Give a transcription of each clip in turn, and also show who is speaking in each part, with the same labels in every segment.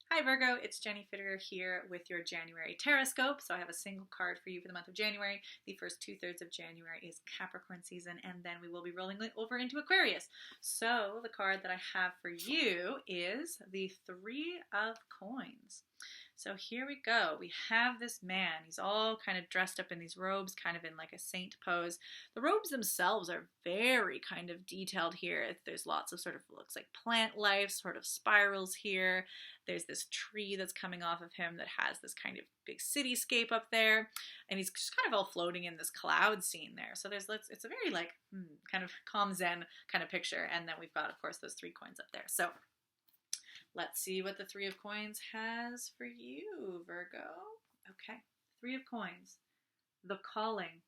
Speaker 1: Hi Virgo, it's Jenny Fitterer here with your January Tarotscope. So I have a single card for you for the month of January. The first 2/3 of January is Capricorn season, and then we will be rolling over into Aquarius. So the card that I have for you is the Three of Coins. So here we go. We have this man. He's all kind of dressed up in these robes, kind of in like a saint pose. The robes themselves are very kind of detailed here. There's lots of sort of, looks like plant life, sort of spirals here. There's this tree that's coming off of him that has this kind of big cityscape up there. And he's just kind of all floating in this cloud scene there. So it's a very like kind of calm zen kind of picture. And then we've got, of course, those 3 coins up there. So let's see what the Three of Coins has for you, Virgo. Okay, Three of Coins. The Calling.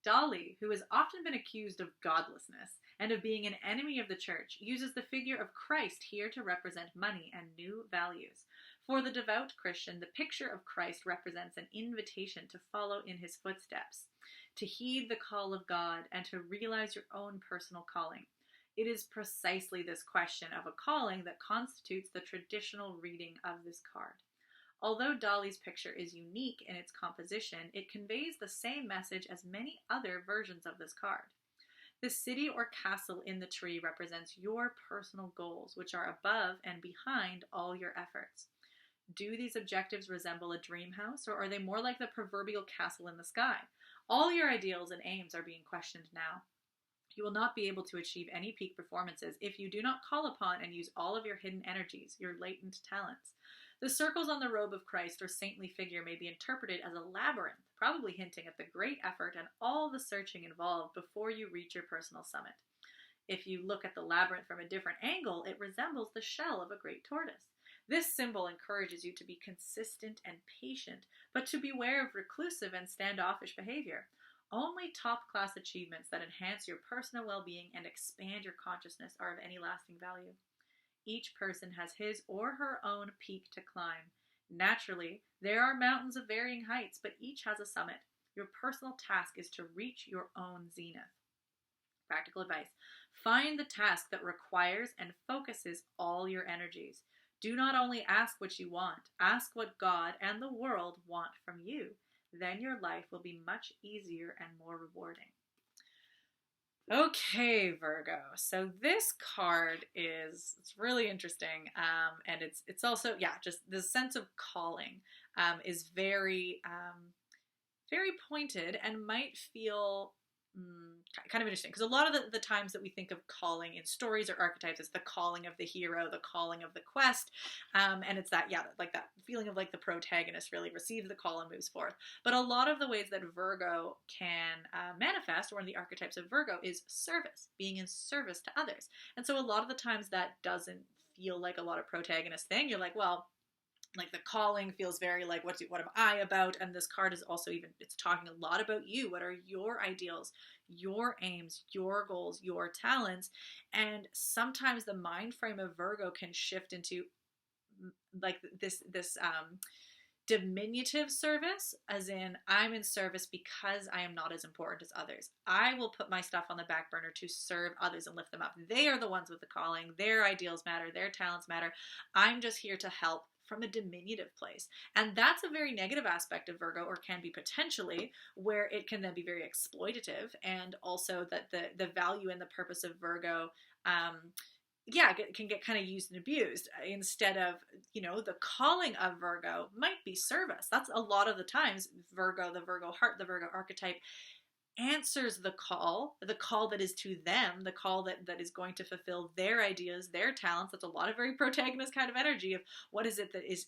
Speaker 1: Dolly, who has often been accused of godlessness and of being an enemy of the church, uses the figure of Christ here to represent money and new values. For the devout Christian, the picture of Christ represents an invitation to follow in his footsteps, to heed the call of God, and to realize your own personal calling. It is precisely this question of a calling that constitutes the traditional reading of this card. Although Dolly's picture is unique in its composition, it conveys the same message as many other versions of this card. The city or castle in the tree represents your personal goals, which are above and behind all your efforts. Do these objectives resemble a dream house, or are they more like the proverbial castle in the sky? All your ideals and aims are being questioned now. You will not be able to achieve any peak performances if you do not call upon and use all of your hidden energies, your latent talents. The circles on the robe of Christ or saintly figure may be interpreted as a labyrinth, probably hinting at the great effort and all the searching involved before you reach your personal summit. If you look at the labyrinth from a different angle, it resembles the shell of a great tortoise. This symbol encourages you to be consistent and patient, but to beware of reclusive and standoffish behavior. Only top-class achievements that enhance your personal well-being and expand your consciousness are of any lasting value. Each person has his or her own peak to climb. Naturally, there are mountains of varying heights, but each has a summit. Your personal task is to reach your own zenith. Practical advice. Find the task that requires and focuses all your energies. Do not only ask what you want, ask what God and the world want from you. Then your life will be much easier and more rewarding. Okay, Virgo. So this card it's really interesting, and it's also just the sense of calling is very very pointed and might feel kind of interesting because a lot of the times that we think of calling in stories or archetypes, it's the calling of the hero, the calling of the quest, and it's that like that feeling of like the protagonist really receives the call and moves forth. But a lot of the ways that Virgo can manifest, or one of the archetypes of Virgo, is service, being in service to others. And so a lot of the times that doesn't feel like a lot of protagonist thing. You're like, well, like the calling feels very like what am I about, and this card is also it's talking a lot about you. What are your ideals, your aims, your goals, your talents? And sometimes the mind frame of Virgo can shift into like this diminutive service, as in I'm in service because I am not as important as others. I will put my stuff on the back burner to serve others and lift them up. They are the ones with the calling. Their ideals matter. Their talents matter. I'm just here to help from a diminutive place. And that's a very negative aspect of Virgo, or can be potentially, where it can then be very exploitative, and also that the value and the purpose of Virgo can get kind of used and abused, instead of, the calling of Virgo might be service. That's a lot of the times Virgo, the Virgo heart, the Virgo archetype answers the call that is to them, the call that is going to fulfill their ideas, their talents. That's a lot of very protagonist kind of energy of what is it that is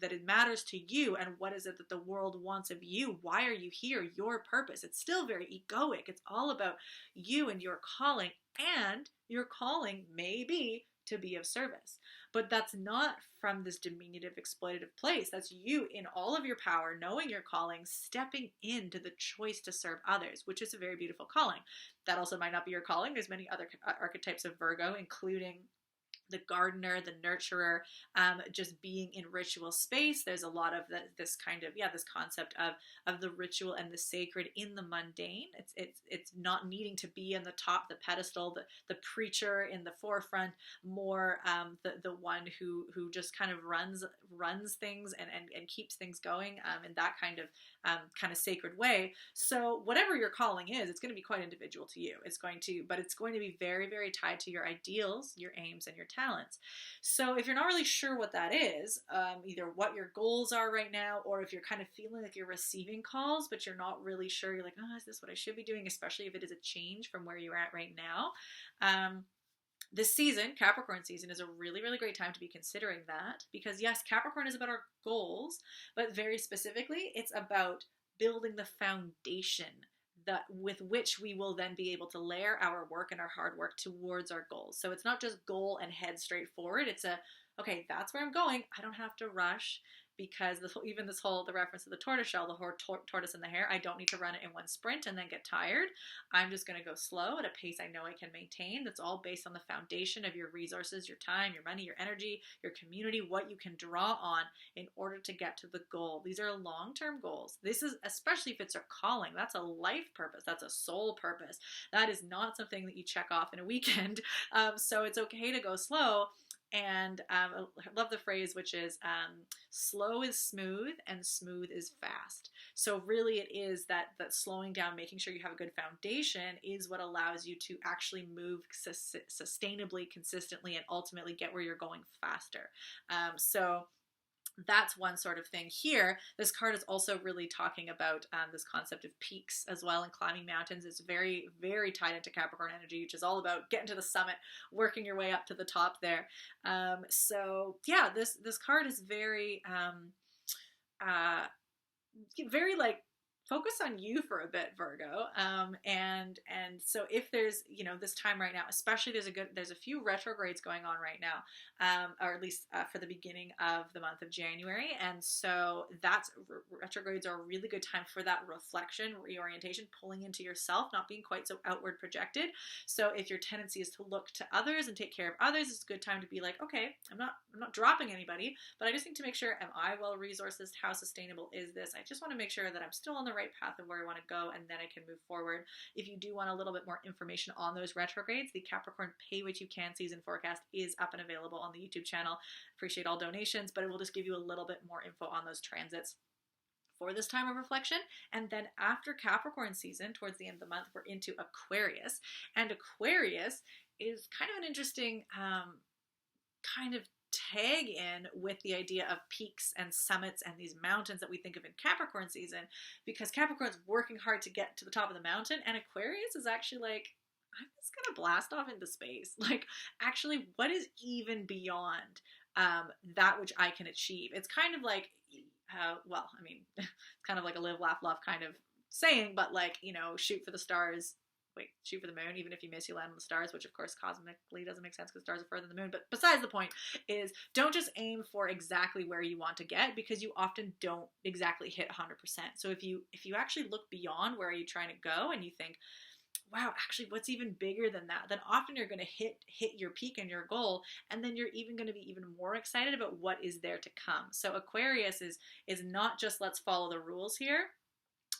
Speaker 1: that it matters to you, and what is it that the world wants of you? Why are you here? Your purpose. It's still very egoic. It's all about you and your calling, and your calling may be to be of service. But that's not from this diminutive, exploitative place. That's you in all of your power, knowing your calling, stepping into the choice to serve others, which is a very beautiful calling. That also might not be your calling. There's many other archetypes of Virgo, including the gardener, the nurturer, just being in ritual space. There's a lot of this kind of, this concept of the ritual and the sacred in the mundane. It's not needing to be in the top, the pedestal, the preacher in the forefront, more the one who just kind of runs things and keeps things going in that kind of sacred way. So whatever your calling is, it's going to be quite individual to you. But it's going to be very, very tied to your ideals, your aims, and your talents. So if you're not really sure what that is, either what your goals are right now, or if you're kind of feeling like you're receiving calls, but you're not really sure, you're like, oh, is this what I should be doing? Especially if it is a change from where you're at right now. This season, Capricorn season, is a really, really great time to be considering that, because yes, Capricorn is about our goals, but very specifically, it's about building the foundation with which we will then be able to layer our work and our hard work towards our goals. So it's not just goal and head straight forward. It's okay, that's where I'm going. I don't have to rush, because the reference to the tortoiseshell, the tortoise and the hare, I don't need to run it in one sprint and then get tired. I'm just going to go slow at a pace I know I can maintain. That's all based on the foundation of your resources, your time, your money, your energy, your community, what you can draw on in order to get to the goal. These are long-term goals. This is, especially if it's a calling, that's a life purpose. That's a soul purpose. That is not something that you check off in a weekend. So it's okay to go slow. And I love the phrase, which is slow is smooth and smooth is fast. So really it is that slowing down, making sure you have a good foundation, is what allows you to actually move sustainably, consistently, and ultimately get where you're going faster. So that's one sort of thing here. This card is also really talking about this concept of peaks as well, and climbing mountains. It's very, very tied into Capricorn energy, which is all about getting to the summit, working your way up to the top there. So yeah, this card is very, very like, focus on you for a bit, Virgo. And so if there's, this time right now, especially there's a few retrogrades going on right now, or at least for the beginning of the month of January. And so retrogrades are a really good time for that reflection, reorientation, pulling into yourself, not being quite so outward projected. So if your tendency is to look to others and take care of others, it's a good time to be like, okay, I'm not dropping anybody, but I just need to make sure, am I well resourced? How sustainable is this? I just want to make sure that I'm still on the right path of where I want to go, and then I can move forward. If you do want a little bit more information on those retrogrades, the Capricorn Pay What You Can season forecast is up and available on the YouTube channel. Appreciate all donations, but it will just give you a little bit more info on those transits for this time of reflection. And then after Capricorn season, towards the end of the month, we're into Aquarius. And Aquarius is kind of an interesting kind of tag in with the idea of peaks and summits and these mountains that we think of in Capricorn season, because Capricorn's working hard to get to the top of the mountain, and Aquarius is actually like, I'm just gonna blast off into space. Like, actually, what is even beyond that which I can achieve? It's kind of like, it's kind of like a live, laugh, love kind of saying, but like, shoot for the stars. Shoot for the moon. Even if you miss, you land on the stars, which of course cosmically doesn't make sense because stars are further than the moon. But besides the point is, don't just aim for exactly where you want to get, because you often don't exactly hit 100%. So if you actually look beyond where you're trying to go and you think, wow, actually what's even bigger than that, then often you're going to hit your peak and your goal, and then you're even going to be even more excited about what is there to come. So Aquarius is not just let's follow the rules here,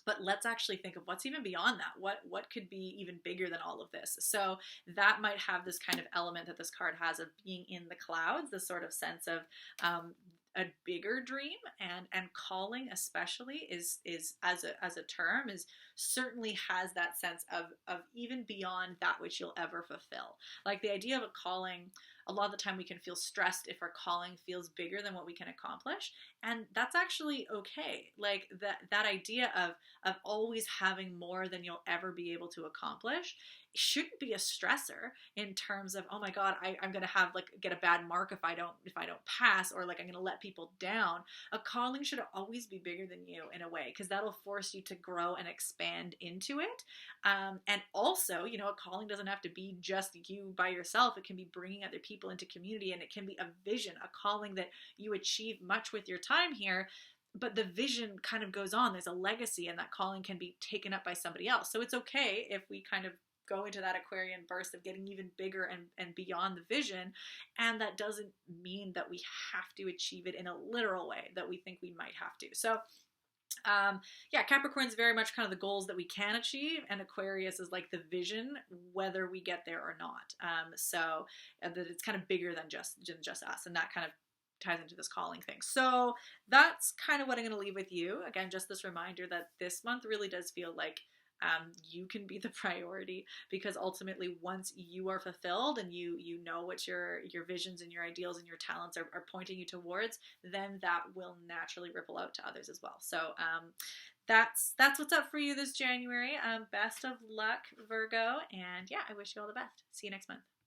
Speaker 1: but let's actually think of what's even beyond that. What could be even bigger than all of this? So that might have this kind of element that this card has of being in the clouds, this sort of sense of a bigger dream, and calling especially is as a term is certainly has that sense of even beyond that which you'll ever fulfill. Like the idea of a calling, a lot of the time we can feel stressed if our calling feels bigger than what we can accomplish, and that's actually okay. Like that idea of always having more than you'll ever be able to accomplish shouldn't be a stressor in terms of, oh my God, I'm gonna have get a bad mark if I don't pass, or like I'm gonna let people down. A calling should always be bigger than you in a way, because that'll force you to grow and expand into it. And also, a calling doesn't have to be just you by yourself. It can be bringing other people into community, and it can be a vision, a calling that you achieve much with your time here, but the vision kind of goes on. There's a legacy, and that calling can be taken up by somebody else. So it's okay if we kind of go into that Aquarian burst of getting even bigger and beyond the vision. And that doesn't mean that we have to achieve it in a literal way that we think we might have to. So yeah, Capricorn's very much kind of the goals that we can achieve, and Aquarius is like the vision, whether we get there or not. So that it's kind of bigger than just us, and that kind of ties into this calling thing. So that's kind of what I'm going to leave with you. Again, just this reminder that this month really does feel like you can be the priority, because ultimately once you are fulfilled and you know what your visions and your ideals and your talents are pointing you towards, then that will naturally ripple out to others as well. So that's what's up for you this January. Best of luck, Virgo, and yeah, I wish you all the best. See you next month.